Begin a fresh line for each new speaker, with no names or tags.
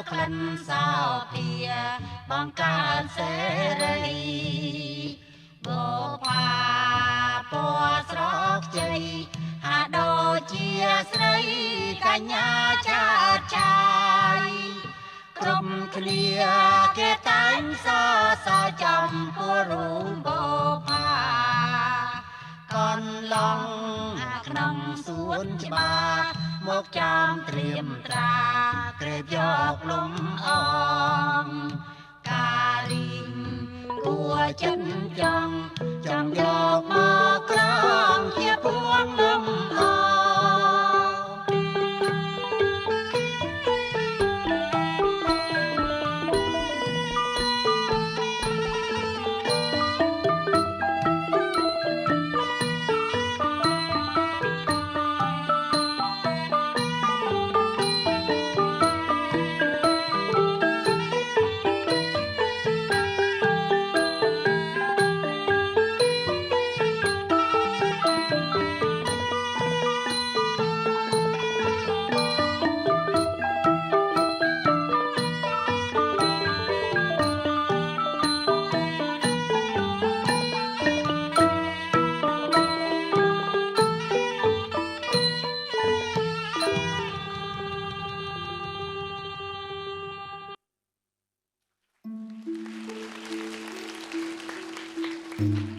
ក្លិនសោភាបង្កើតសេរីបុផាពណ៌ស្រកជ័យហាដូចជាស្រីកញ្ញាចាតចាយគ្រប់គ្នាគេតែងសរសើរចំពោះរូបបុផាកន្លងក្នុងសួនច្បារមកចាំត្រៀមត្រាក្រេបយកលំអងការីងគួចិត្តចង់យកមកក្រងជាពួងលំអ
Mm-hmm.